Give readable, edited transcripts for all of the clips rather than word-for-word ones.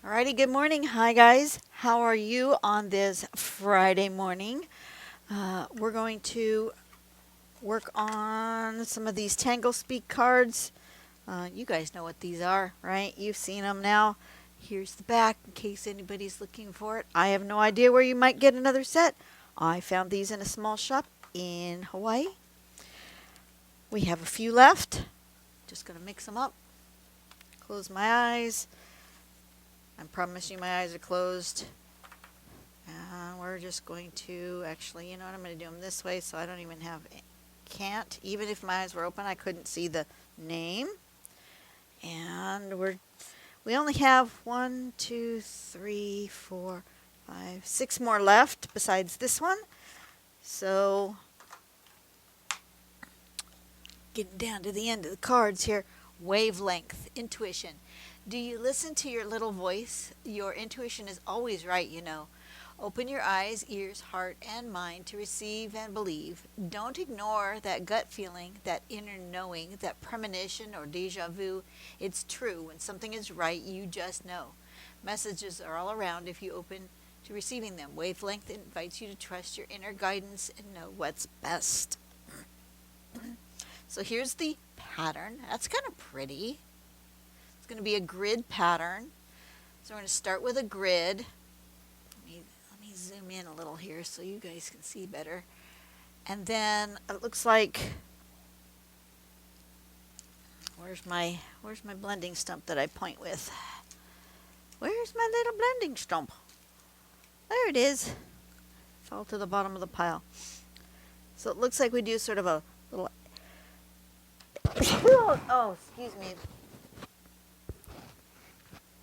Alrighty, good morning. Hi, guys. How are you on this Friday morning? We're going to work on some of these Tangle Speak cards. You guys know what these are, right? You've seen them now. Here's the back in case anybody's looking for it. I have no idea where you might get another set. I found these in a small shop in Hawaii. We have a few left. Just going to mix them up. Close my eyes. I promise you my eyes are closed. And we're just going to, actually, you know what, I'm going to do them this way so I don't even have, can't, even if my eyes were open, I couldn't see the name. And we only have 1, 2, 3, 4, 5, 6 more left besides this one. So, getting down to the end of the cards here. Wavelength, intuition. Do you listen to your little voice? Your intuition is always right, you know. Open your eyes, ears, heart, and mind to receive and believe. Don't ignore that gut feeling, that inner knowing, that premonition or deja vu. It's true. When something is right, you just know. Messages are all around if you open to receiving them. Wavelength invites you to trust your inner guidance and know what's best. So here's the pattern. That's kind of pretty. It's going to be a grid pattern. So we're going to start with a grid. Let me zoom in a little here so you guys can see better. And then it looks like, where's my blending stump that I point with? Where's my little blending stump? There it is. Fell to the bottom of the pile. So it looks like we do sort of a little oh, excuse me.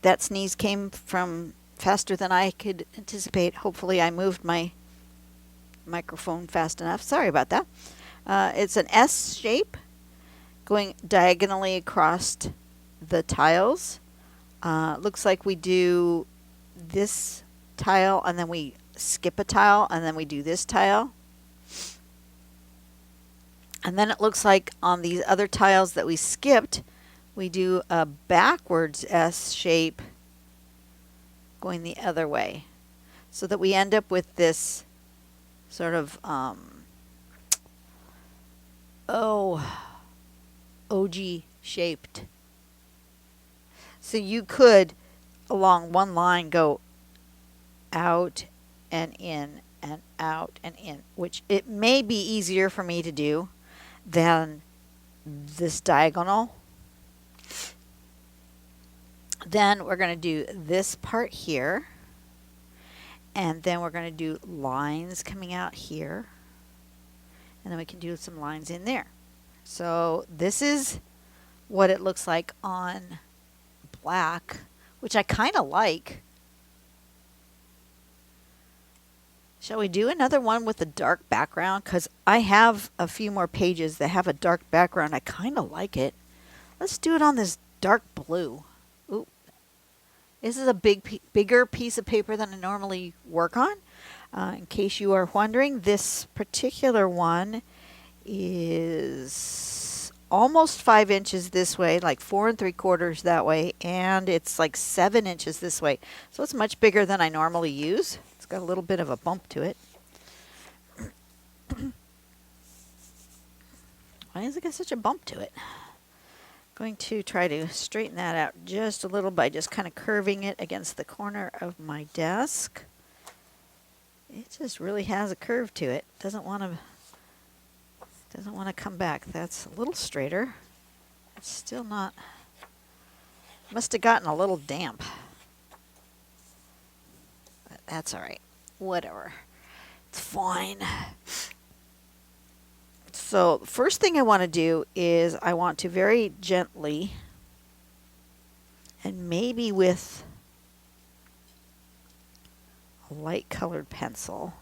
That sneeze came from faster than I could anticipate. Hopefully I moved my microphone fast enough. Sorry about that. It's an S shape going diagonally across the tiles. Looks like we do this tile and then we skip a tile and then we do this tile. And then it looks like on these other tiles that we skipped, we do a backwards S shape going the other way. So that we end up with this sort of, OG shaped. So you could, along one line, go out and in and out and in, which it may be easier for me to do than this diagonal. Then we're going to do this part here, and then we're going to do lines coming out here, and then we can do some lines in there. So this is what it looks like on black, which I kind of like. Shall we do another one with a dark background? Because I have a few more pages that have a dark background. I kind of like it. Let's do it on this dark blue. Ooh. This is a bigger piece of paper than I normally work on. In case you are wondering, this particular one is almost 5 inches this way, like 4 3/4 that way, and it's like 7 inches this way. So it's much bigger than I normally use. It's got a little bit of a bump to it. Why does it got such a bump to it? Going to try to straighten that out just a little by just kind of curving it against the corner of my desk. It just really has a curve to it. Doesn't want to come back. That's a little straighter. It's still not. Must have gotten a little damp. But that's all right. Whatever. It's fine. So the first thing I want to do is I want to very gently, and maybe with a light colored pencil.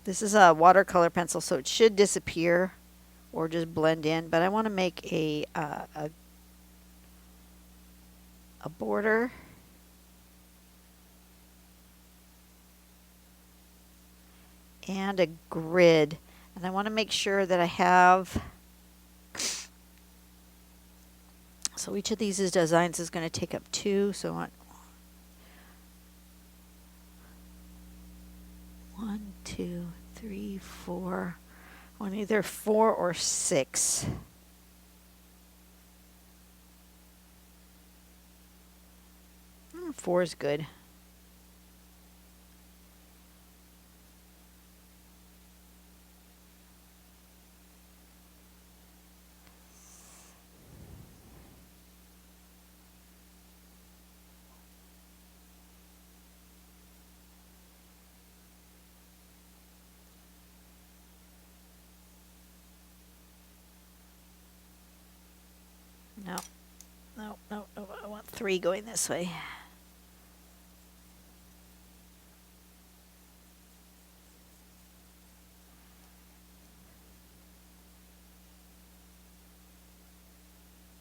This is a watercolor pencil, so it should disappear or just blend in, but I want to make a border. And a grid. And I want to make sure that I have, so each of these designs is going to take up 2. So I want 1, 2, 3, 4. I want either 4 or 6. Four is good. No, no, no, no. I want 3 going this way.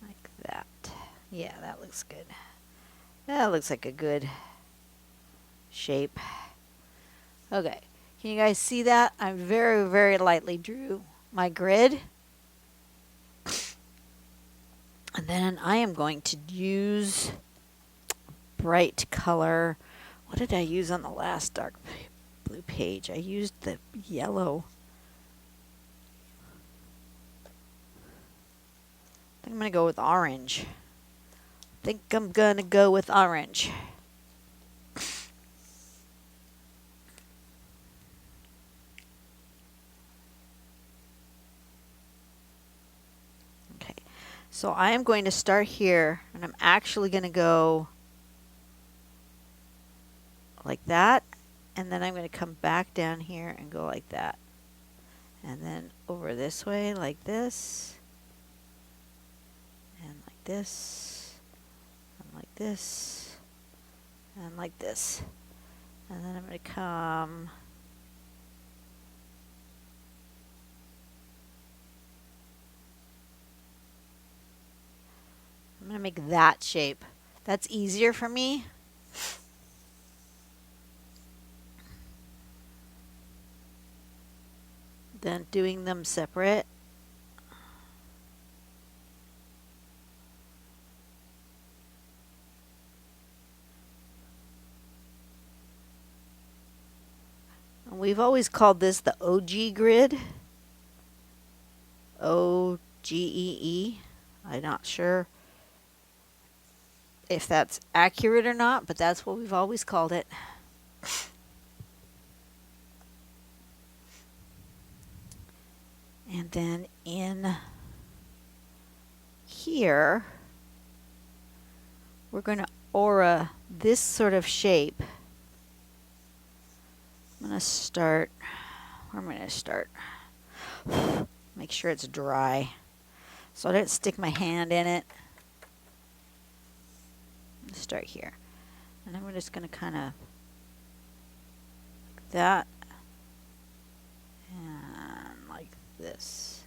Like that. Yeah, that looks good. That looks like a good shape. Okay, can you guys see that? I very, very lightly drew my grid. And then I am going to use bright color. What did I use on the last dark blue page? I used the yellow. I think I'm going to go with orange. I think I'm going to go with orange. Okay, so I am going to start here, and I'm actually going to go like that, and then I'm going to come back down here and go like that. And then over this way like this, and like this, and like this, and like this. And then I'm going to come I'm going to make that shape. That's easier for me. Than doing them separate. And we've always called this the OG grid. OGEE. I'm not sure if that's accurate or not, but that's what we've always called it. And then in here, we're going to aura this sort of shape. I'm going to start, where am I going to start? Make sure it's dry so I don't stick my hand in it. Start here. And I'm just going to kind of like that and like this.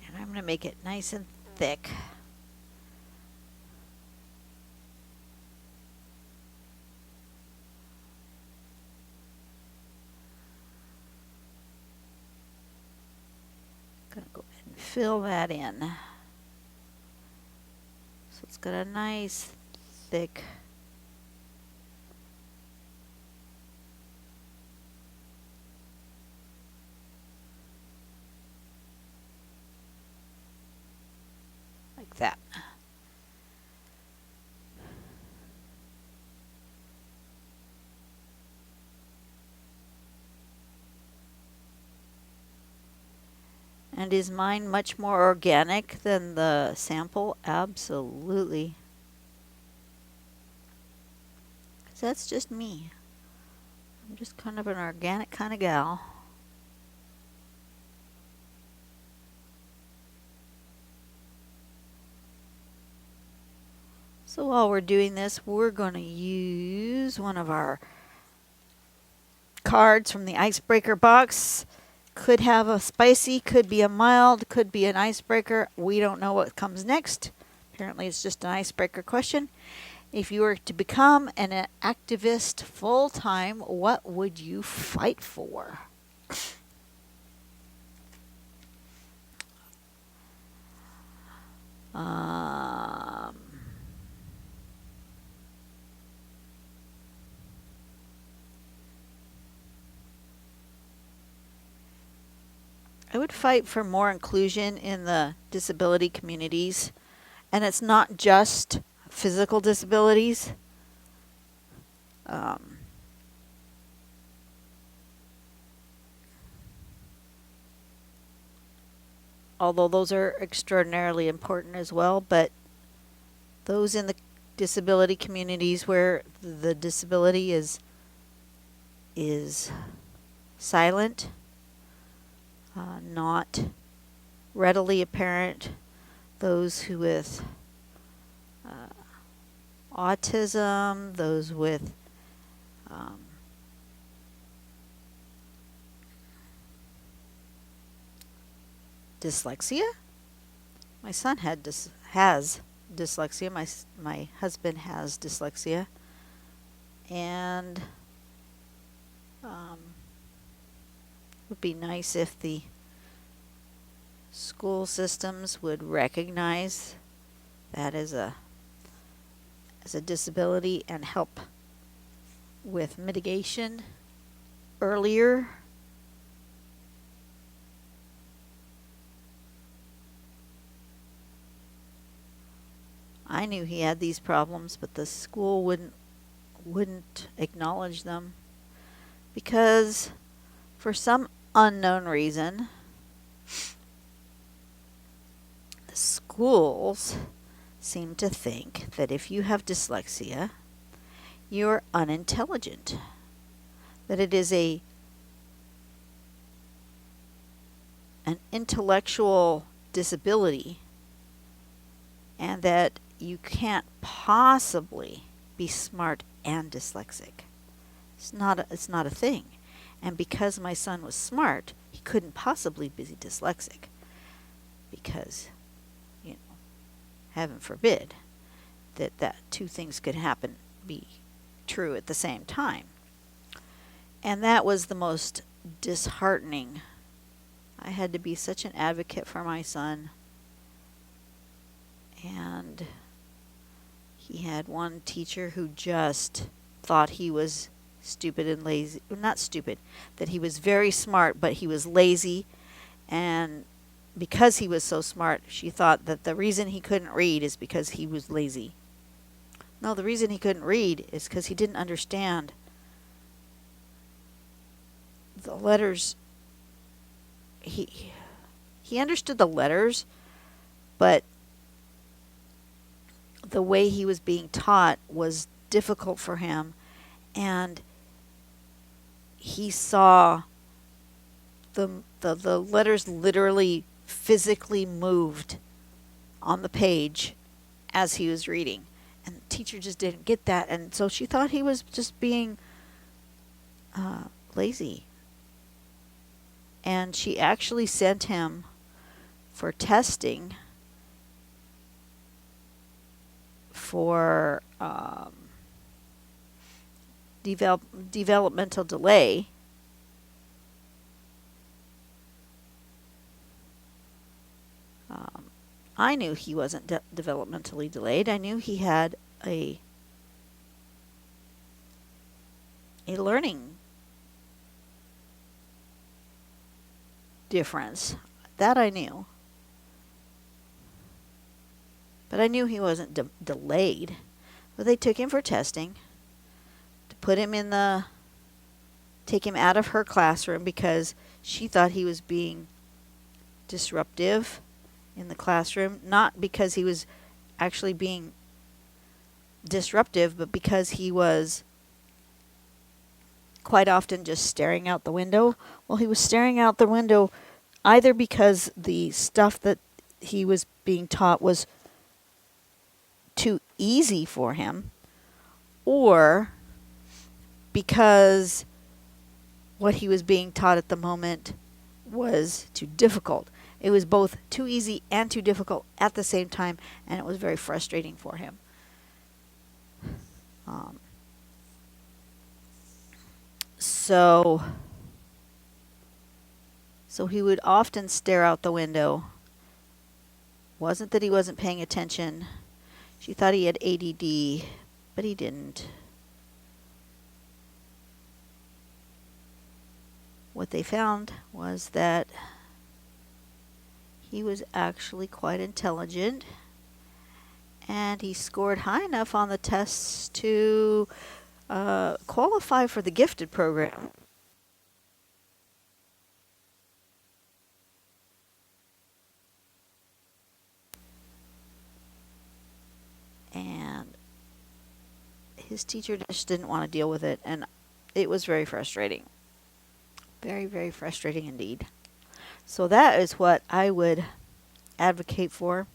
And I'm going to make it nice and thick. Going to go ahead and fill that in. So it's got a nice thick like that. And is mine much more organic than the sample? Absolutely. 'Cause that's just me. I'm just kind of an organic kind of gal. So while we're doing this, we're going to use one of our cards from the icebreaker box. Could have a spicy, could be a mild, could be an icebreaker. We don't know what comes next. Apparently it's just an icebreaker question. If you were to become an activist full-time, what would you fight for? I would fight for more inclusion in the disability communities. And it's not just physical disabilities. Um, Although those are extraordinarily important as well, but those in the disability communities where the disability is silent, not readily apparent, those who with autism, those with dyslexia. My son has dyslexia. My husband has dyslexia, and it would be nice if the school systems would recognize that as a disability and help with mitigation earlier. I knew he had these problems, but the school wouldn't acknowledge them because for some unknown reason the schools seem to think that if you have dyslexia, you're unintelligent, that it is an intellectual disability, and that you can't possibly be smart and dyslexic. It's not a thing. And because my son was smart, he couldn't possibly be dyslexic, because, heaven forbid that two things could be true at the same time. And that was the most disheartening. I had to be such an advocate for my son. And he had one teacher who just thought he was stupid and lazy. Not stupid, that he was very smart, but he was lazy. And because he was so smart, she thought that the reason he couldn't read is because he was lazy. No, the reason he couldn't read is because he didn't understand the letters. He understood the letters, but the way he was being taught was difficult for him, and he saw the letters literally physically moved on the page as he was reading, and the teacher just didn't get that, and so she thought he was just being lazy, and she actually sent him for testing for developmental delay. I knew he wasn't developmentally delayed. I knew he had a learning difference. That I knew. But I knew he wasn't delayed. But they took him for testing to put him take him out of her classroom because she thought he was being disruptive in the classroom. Not because he was actually being disruptive, but because he was quite often just staring out the window. Well, he was staring out the window either because the stuff that he was being taught was too easy for him, or because what he was being taught at the moment was too difficult. It was both too easy and too difficult at the same time, and it was very frustrating for him. So he would often stare out the window. Wasn't that he wasn't paying attention. She thought he had ADD, but he didn't. What they found was that he was actually quite intelligent, and he scored high enough on the tests to qualify for the gifted program. And his teacher just didn't want to deal with it, and it was very frustrating. Very, very frustrating indeed. So that is what I would advocate for.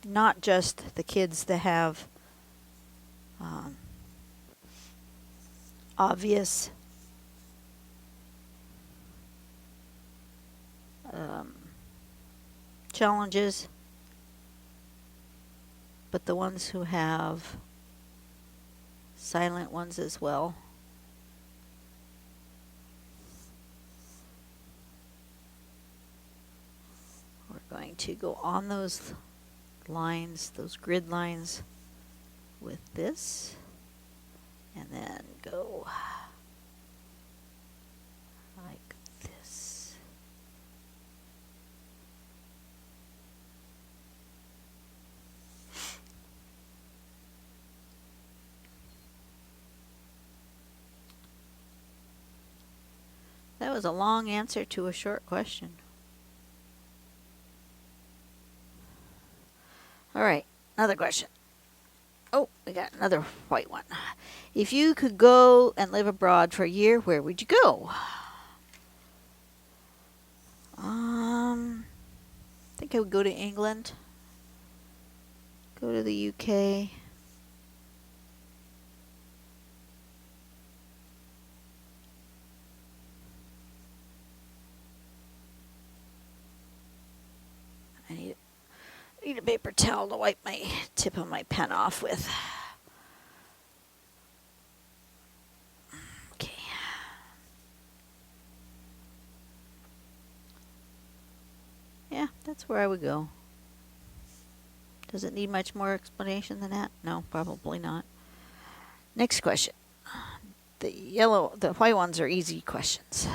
Not just the kids that have obvious challenges, but the ones who have silent ones as well. We're going to go on those lines, those grid lines, with this, and then go like this. That was a long answer to a short question. All right, another question. Oh, we got another white one. If you could go and live abroad for a year, where would you go? I think I would go to England. Go to the UK. I need a paper towel to wipe my tip of my pen off with. Okay. Yeah, that's where I would go. Does it need much more explanation than that? No, probably not. Next question. The white ones are easy questions.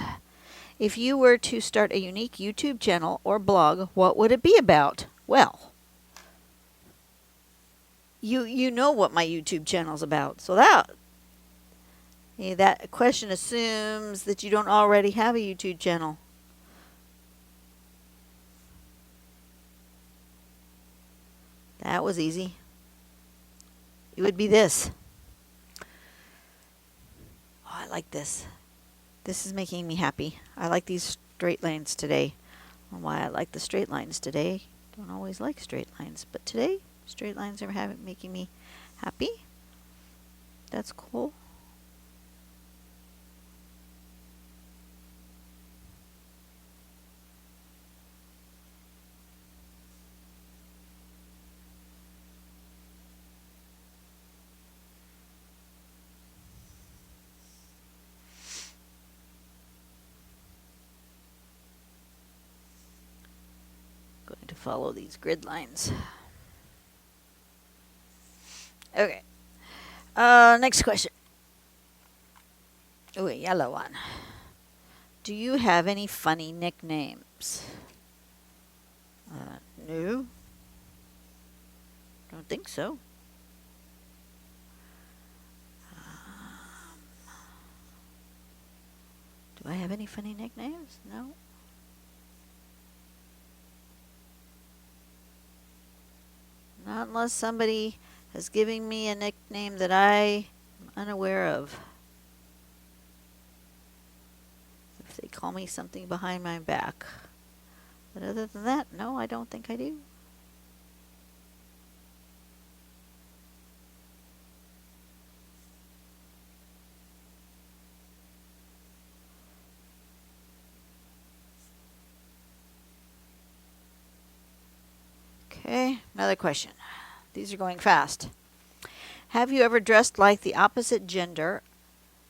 If you were to start a unique YouTube channel or blog, what would it be about? Well, you know what my YouTube channel's about. So that question assumes that you don't already have a YouTube channel. That was easy. It would be this. Oh, I like this. This is making me happy. I like these straight lines today. Why I like the straight lines today. Don't always like straight lines, but today straight lines are making me happy. That's cool. Going to follow these grid lines. Okay. Next question. Oh, a yellow one. Do you have any funny nicknames? No. Don't think so. Do I have any funny nicknames? No. Not unless somebody is giving me a nickname that I am unaware of. If they call me something behind my back. But other than that, no, I don't think I do. Okay, another question. These are going fast. Have you ever dressed like the opposite gender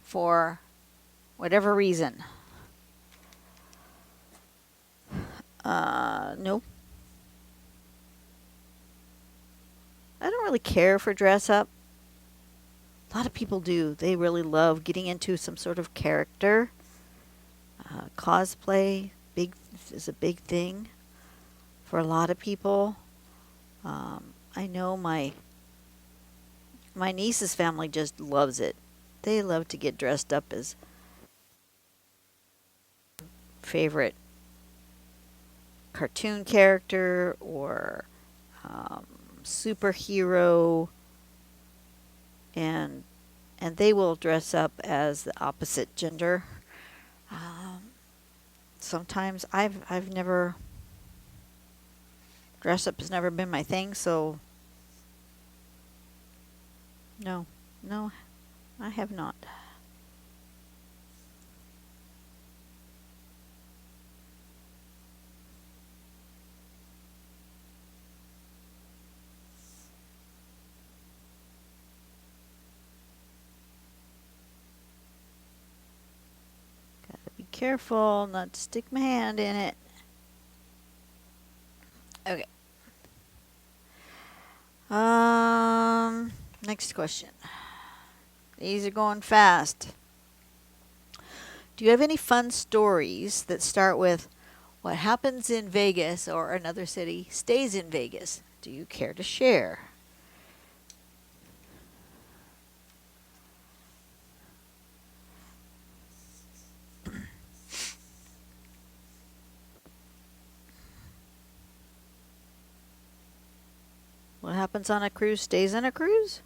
for whatever reason? No. I don't really care for dress up. A lot of people do. They really love getting into some sort of character. Cosplay is a big thing for a lot of people. I know my niece's family just loves it. They love to get dressed up as favorite cartoon character or um, superhero, and they will dress up as the opposite gender. Um, Sometimes I've never dress up has never been my thing, so no, no, I have not. Gotta be careful not to stick my hand in it. Okay. Next question. These are going fast. Do you have any fun stories that start with what happens in Vegas or another city stays in Vegas? Do you care to share? What happens on a cruise stays on a cruise?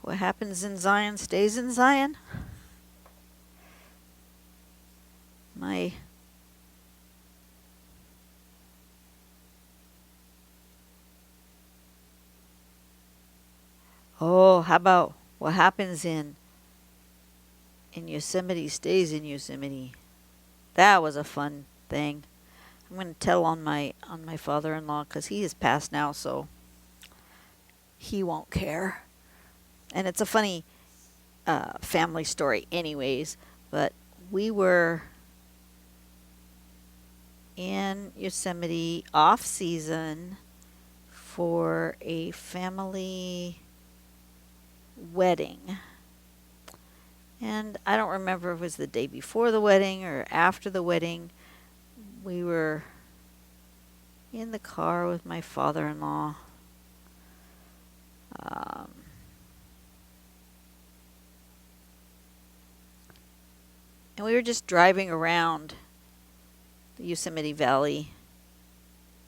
What happens in Zion stays in Zion? My Oh, how about what happens in Yosemite stays in Yosemite? That was a fun thing. I'm going to tell on my father-in-law because he is passed now, so he won't care. And it's a funny family story, anyways. But we were in Yosemite off season for a family wedding. And I don't remember if it was the day before the wedding or after the wedding. We were in the car with my father-in-law. Um, and we were just driving around the Yosemite Valley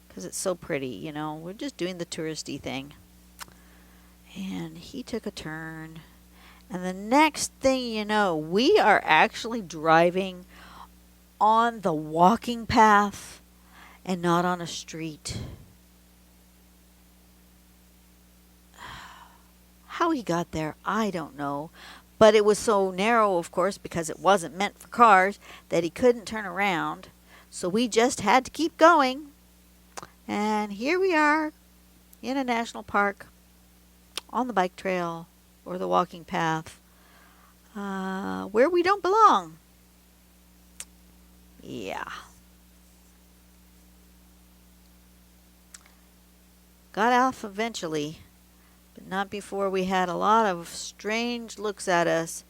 because it's so pretty, you know. We're just doing the touristy thing. And he took a turn. And the next thing you know, we are actually driving on the walking path and not on a street. How he got there, I don't know. But it was so narrow, of course, because it wasn't meant for cars, that he couldn't turn around. So we just had to keep going. And here we are in a national park on the bike trail or the walking path where we don't belong. Yeah. Got off eventually, but not before we had a lot of strange looks at us,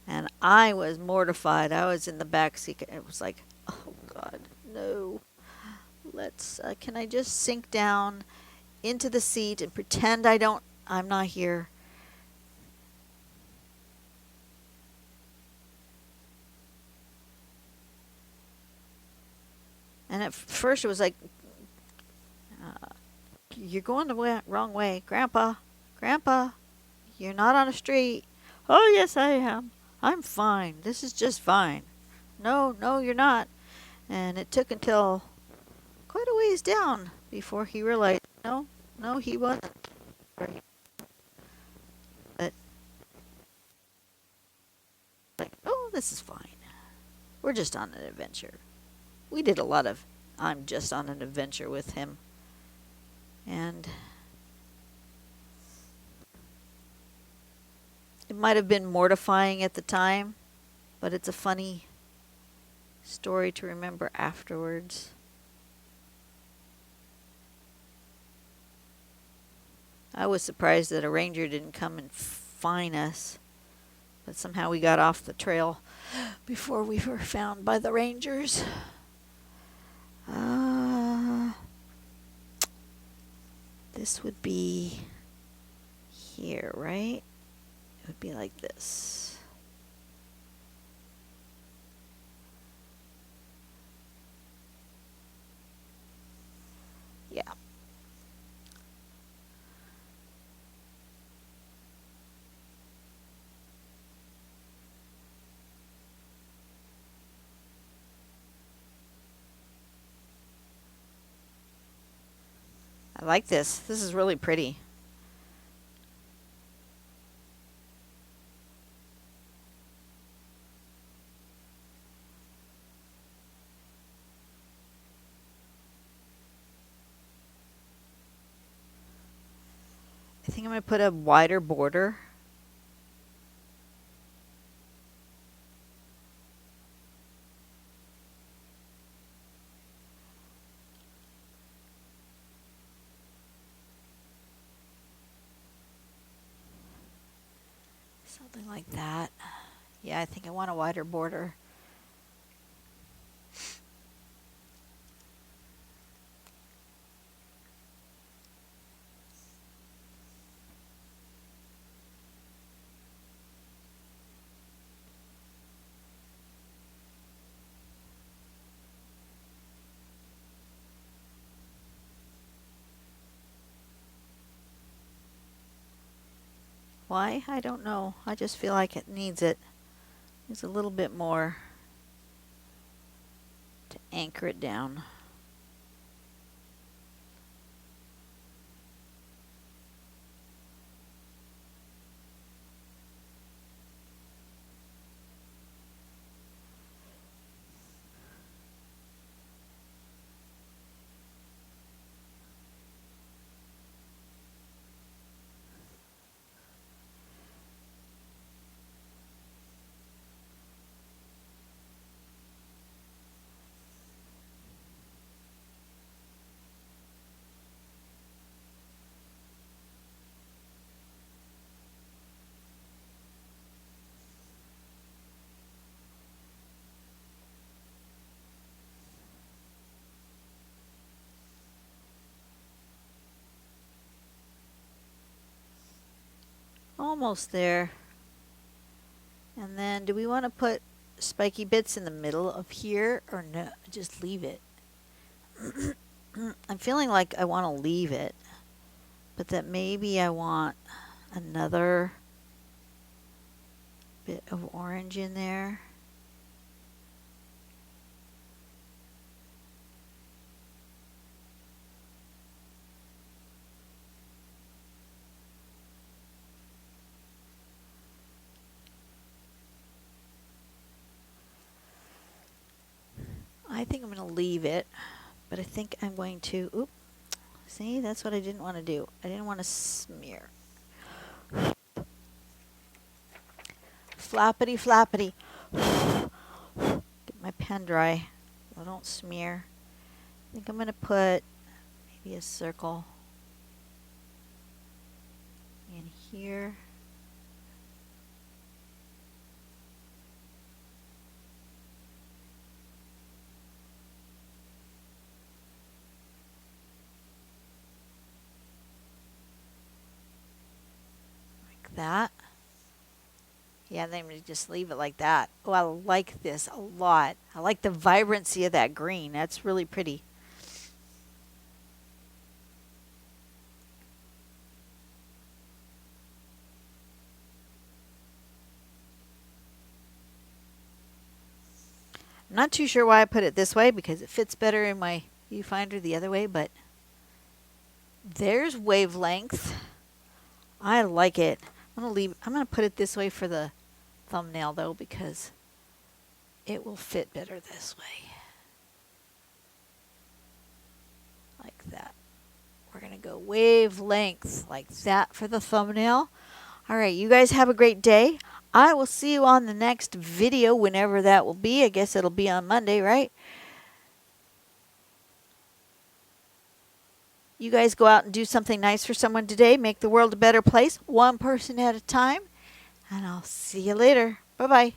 and I was mortified. I was in the back seat. It was like, oh God, no. Can I just sink down into the seat and pretend I'm not here? And at first it was like, uh, you're going the wrong way. Grandpa, Grandpa, you're not on a street. Oh, yes, I am. I'm fine. This is just fine. No, no, you're not. And it took until quite a ways down before he realized, no, no, he wasn't. But, like, oh, this is fine. We're just on an adventure. We did a lot of I'm just on an adventure with him. And it might have been mortifying at the time, but it's a funny story to remember afterwards. I was surprised that a ranger didn't come and find us, but somehow we got off the trail before we were found by the rangers. This would be here, right? It would be like this. Yeah. I like this. This is really pretty. I think I'm going to put a wider border. Something like that. Yeah, I think I want a wider border. Why? I don't know. I just feel like it needs it. Needs a little bit more to anchor it down. Almost there. And then do we want to put spiky bits in the middle of here or no? Just leave it. I'm feeling like I want to leave it, but that maybe I want another bit of orange in there. I think I'm going to leave it, but I think I'm going to, oop, see, that's what I didn't want to do. I didn't want to smear. Flappity, flappity. Get my pen dry so I don't smear. I think I'm going to put maybe a circle in here. That. Yeah, then we just leave it like that. Oh, I like this a lot. I like the vibrancy of that green. That's really pretty. I'm not too sure why I put it this way because it fits better in my viewfinder the other way, but there's Wavelength. I like it. I'm gonna put it this way for the thumbnail though because it will fit better this way. Like that. We're gonna go Wavelength like that for the thumbnail. All right, you guys have a great day. I will see you on the next video whenever that will be. I guess it'll be on Monday, right? You guys go out and do something nice for someone today. Make the world a better place, one person at a time. And I'll see you later. Bye-bye.